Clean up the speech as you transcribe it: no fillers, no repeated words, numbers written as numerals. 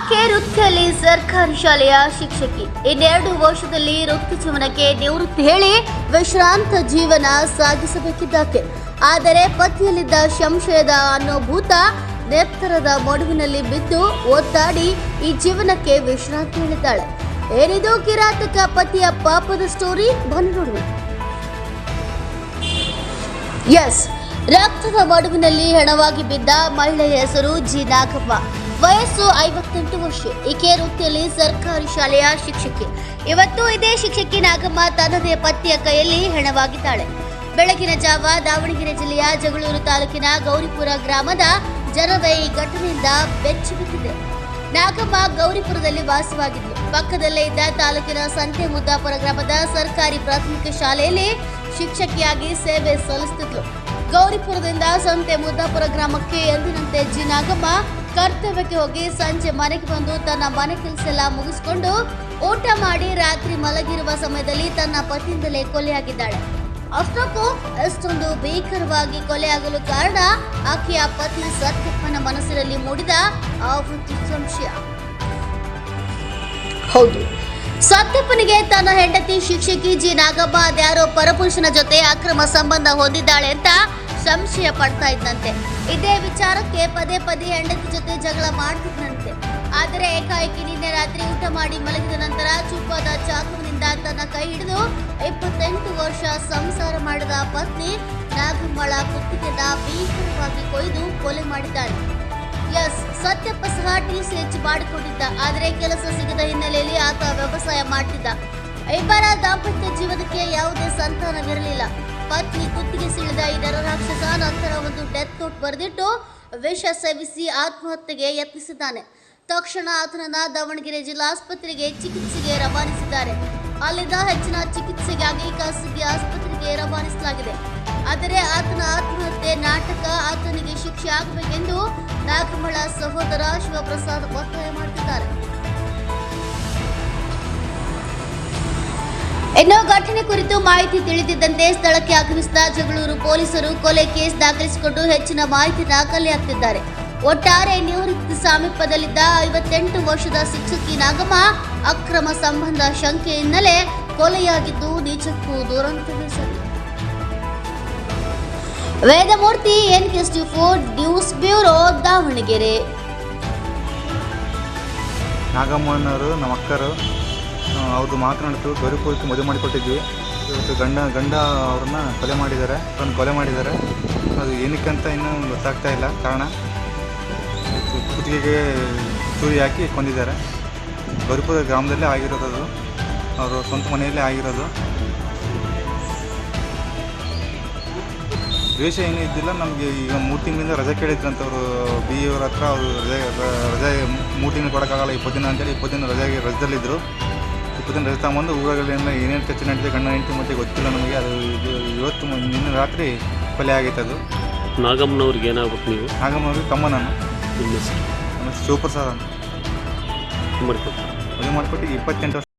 ಆಕೆ ವೃತ್ತಿಯಲ್ಲಿ ಸರ್ಕಾರಿ ಶಾಲೆಯ ಶಿಕ್ಷಕಿ. ಇನ್ನೆರಡು ವರ್ಷದಲ್ಲಿ ವೃತ್ತಿ ಜೀವನಕ್ಕೆ ನಿವೃತ್ತಿ ಹೇಳಿ ವಿಶ್ರಾಂತ ಜೀವನ ಸಾಗಿಸಬೇಕಿದ್ದಾಕೆ. ಆದರೆ ಪತಿಯಲ್ಲಿದ್ದ ಸಂಶಯದ ಅನುಭೂತ ನೆತ್ತರದ ಮಡುವಿನಲ್ಲಿ ಬಿದ್ದು ಒತ್ತಾಡಿ ಈ ಜೀವನಕ್ಕೆ ವಿಶ್ರಾಂತಿ ಹೇಳಿದ್ದಾಳೆ. ಏನಿದು ಕಿರಾತಕ ಪತಿಯ ಪಾಪದ ಸ್ಟೋರಿ, ಬನ್ನಿ ನೋಡುವ. ಎಸ್, ರಕ್ತದ ಮಡುವಿನಲ್ಲಿ ಹೆಣವಾಗಿ ಬಿದ್ದ ಮಹಿಳೆಯ ಹೆಸರು ಜಿ ನಾಗಮ್ಮ. ವಯಸ್ಸು 58 ವರ್ಷ. ಈಕೆ ವೃತ್ತಿಯಲ್ಲಿ ಸರ್ಕಾರಿ ಶಾಲೆಯ ಶಿಕ್ಷಕಿ. ಇವತ್ತು ಇದೇ ಶಿಕ್ಷಕಿ ನಾಗಮ್ಮ ತನ್ನದೇ ಪತಿಯ ಕೈಯಲ್ಲಿ ಹೆಣವಾಗಿದ್ದಾಳೆ. ಬೆಳಗಿನ ಜಾವ ದಾವಣಗೆರೆ ಜಿಲ್ಲೆಯ ಜಗಳೂರು ತಾಲೂಕಿನ ಗೌರಿಪುರ ಗ್ರಾಮದ ಜನರ ಈ ಘಟನೆಯಿಂದ ಬೆಚ್ಚಿ ಬಿದ್ದಿದೆ. ನಾಗಮ್ಮ ಗೌರಿಪುರದಲ್ಲಿ ವಾಸವಾಗಿದ್ಲು. ಪಕ್ಕದಲ್ಲೇ ಇದ್ದ ತಾಲೂಕಿನ ಸಂತೆ ಮುದ್ದಾಪುರ ಗ್ರಾಮದ ಸರ್ಕಾರಿ ಪ್ರಾಥಮಿಕ ಶಾಲೆಯಲ್ಲಿ ಶಿಕ್ಷಕಿಯಾಗಿ ಸೇವೆ ಸಲ್ಲಿಸುತ್ತಿದ್ಲು. ಗೌರಿಪುರದಿಂದ ಸಂತೆ ಮುದ್ದಾಪುರ ಗ್ರಾಮಕ್ಕೆ ಎಂದಿನಂತೆ ಜಿ ನಾಗಮ್ಮ ಕರ್ತವ್ಯಕ್ಕೆ ಹೋಗಿ ಸಂಜೆ ಮನೆಗೆ ಬಂದು ತನ್ನ ಮನೆ ಕೆಲಸ ಎಲ್ಲ ಮುಗಿಸಿಕೊಂಡು ಊಟ ಮಾಡಿ ರಾತ್ರಿ ಮಲಗಿರುವ ಸಮಯದಲ್ಲಿ ತನ್ನ ಪತಿಯಿಂದಲೇ ಕೊಲೆಯಾಗಿದ್ದಾಳೆ. ಅಷ್ಟಕ್ಕೂ ಎಷ್ಟೊಂದು ಭೀಕರವಾಗಿ ಕೊಲೆಯಾಗಲು ಕಾರಣ ಆಕೆಯ ಪತಿ ಸತ್ಯಪ್ಪನ ಮನಸ್ಸಿನಲ್ಲಿ ಮೂಡಿದ ಆ ವೃತ್ತಿ ಸಂಶಯ. ಹೌದು, ಸತ್ಯಪ್ಪನಿಗೆ ತನ್ನ ಹೆಂಡತಿ ಶಿಕ್ಷಕಿ ಜಿ ನಾಗಮ್ಮ ಅದ್ಯಾರೋ ಪರಪುರುಷನ ಜೊತೆ ಅಕ್ರಮ ಸಂಬಂಧ ಹೊಂದಿದ್ದಾಳೆ ಅಂತ ಸಂಶಯ ಪಡ್ತಾ ಇದ್ದಂತೆ. ಇದೇ ವಿಚಾರಕ್ಕೆ ಪದೇ ಪದೇ ಹೆಂಡತಿ ಜೊತೆ ಜಗಳ ಮಾಡ್ತಿದ್ದಂತೆ. ಆದರೆ ಏಕಾಏಕಿ ನಿನ್ನೆ ರಾತ್ರಿ ಊಟ ಮಾಡಿ ಮಲಗಿದ ನಂತರ ಚುಪ್ಪಾದ ಚಾಕುವಿನಿಂದ ತನ್ನ ಕೈ ಹಿಡಿದು 28 ವರ್ಷ ಸಂಸಾರ ಮಾಡಿದ ಪತ್ನಿ ನಾಗಮ್ಮಳ ಕುತ್ತಿಗೆದ ಭೀಕರವಾಗಿ ಕೊಯ್ದು ಕೊಲೆ ಮಾಡಿದ್ದಾಳೆ. ಎಸ್, ಸತ್ಯಪ್ಪ ಸಹ TCH ಮಾಡಿಕೊಂಡಿದ್ದ. ಆದರೆ ಕೆಲಸ ಸಿಗದ ಹಿನ್ನೆಲೆಯಲ್ಲಿ ಆತ ವ್ಯವಸಾಯ ಮಾಡ್ತಿದ್ದ. ಇಬ್ಬರ ದಾಂಪತ್ಯ ಜೀವನಕ್ಕೆ ಯಾವುದೇ ಸಂತಾನವಿರಲಿಲ್ಲ. ಪತ್ನಿ ಕುತ್ತಿಗೆ ಸಿಳಿದ ಈ ನರರಾಕ್ಷಸ ನಂತರ ಒಂದು ಡೆತ್ ನೋಟ್ ಬರೆದಿಟ್ಟು ವಿಷ ಸೇವಿಸಿ ಆತ್ಮಹತ್ಯೆಗೆ ಯತ್ನಿಸಿದ್ದಾನೆ. ತಕ್ಷಣ ಆತನನ್ನ ದಾವಣಗೆರೆ ಜಿಲ್ಲಾಸ್ಪತ್ರೆಗೆ ಚಿಕಿತ್ಸೆಗೆ ರವಾನಿಸಿದ್ದಾರೆ. ಅಲ್ಲಿಂದ ಹೆಚ್ಚಿನ ಚಿಕಿತ್ಸೆಗಾಗಿ ಖಾಸಗಿ ಆಸ್ಪತ್ರೆಗೆ ರವಾನಿಸಲಾಗಿದೆ. ಆದರೆ ಆತನ ಆತ್ಮಹತ್ಯೆ ನಾಟಕ, ಆತನಿಗೆ ಶಿಕ್ಷೆ ಆಗಬೇಕೆಂದು ನಾಗಮ್ಮಳ ಸಹೋದರ ಶಿವಪ್ರಸಾದ್ ಒತ್ತಾಯ ಮಾಡುತ್ತಿದ್ದಾರೆ. ಇನ್ನು ಘಟನೆ ಕುರಿತು ಮಾಹಿತಿ ತಿಳಿದಿದ್ದಂತೆ ಸ್ಥಳಕ್ಕೆ ಆಗಮಿಸಿದ ಜಗಳೂರು ಪೊಲೀಸರು ಕೊಲೆ ಕೇಸ್ ದಾಖಲಿಸಿಕೊಂಡು ಹೆಚ್ಚಿನ ಮಾಹಿತಿನ ಕಲೆ ಹಾಕ್ತಿದ್ದಾರೆ. ಒಟ್ಟಾರೆ ನಿವೃತ್ತಿ ಸಮೀಪದಲ್ಲಿದ್ದ 58 ವರ್ಷದ ಶಿಕ್ಷಕಿ ನಾಗಮ್ಮ ಅಕ್ರಮ ಸಂಬಂಧ ಶಂಕೆ ಹಿನ್ನೆಲೆ ಕೊಲೆಯಾಗಿದ್ದು ನಿಜಕ್ಕೂ ದುರಂತವೇ ಸರಿ. Vedamurthy, NK24 news bureau, Davanagere. ನಾಗಮ್ಮನವರು ನಮ್ಮ ಅಕ್ಕರು, ಅವ್ರದ್ದು ಮಾತನಾಡ್ತು. ಗೌರಿಪುರಕ್ಕೆ ಮದುವೆ ಮಾಡಿಕೊಟ್ಟಿದ್ವಿ. ಇವತ್ತು ಗಂಡ ಅವ್ರನ್ನ ಕೊಲೆ ಮಾಡಿದ್ದಾರೆ. ಅದು ಏನಕ್ಕಂತ ಇನ್ನೂ ಗೊತ್ತಾಗ್ತಾ ಇಲ್ಲ ಕಾರಣ. ಕುತ್ತಿಗೆಗೆ ಚೂರಿ ಹಾಕಿ ಕೊಂದಿದ್ದಾರೆ. ಗೌರಿಪುರ ಗ್ರಾಮದಲ್ಲೇ ಆಗಿರೋದು, ಅದು ಅವರು ಸ್ವಂತ ಮನೆಯಲ್ಲೇ ಆಗಿರೋದು. ದ್ವೇಷ ಏನೂ ಇದ್ದಿಲ್ಲ. ನಮಗೆ ಈಗ 3 ತಿಂಗಳಿಂದ ರಜೆ ಕೇಳಿದ್ರಂತ ಅವರು BE ಅವ್ರ ಹತ್ರ. ಅವರು ರಜೆ 3 ತಿಂಗಳು ಕೊಡೋಕ್ಕಾಗಲ್ಲ, 20 ದಿನ ಅಂತೇಳಿ 20 ದಿನ ರಜೆದಲ್ಲಿದ್ದರು. 20 ದಿನ ರಜೆ ತಗೊಂಬಂದು ಊರುಗಳಿಂದ ಏನೇನು ಚರ್ಚೆ ನಡೆದಿದೆ ಗಂಡ ಹೆಂಡತಿ ಮತ್ತೆ ಗೊತ್ತಿಲ್ಲ ನಮಗೆ. ಅದು ಇವತ್ತು ನಿನ್ನೆ ರಾತ್ರಿ ಕೊಲೆ ಆಗೈತೆ. ಅದು ನಾಗಮ್ಮನವ್ರಿಗೆ ಏನಾಗ್ಬೇಕು ನೀವು? ನಾಗಮ್ಮನವ್ರಿಗೆ ತಮ್ಮ ನಾನು. ನಿಮ್ಮ ಹೆಸರು? ಶಿವಪ್ರಸಾದ್ ಅಂತ. ಮದುವೆ ಮಾಡಿಕೊಟ್ಟು 28 ವರ್ಷ.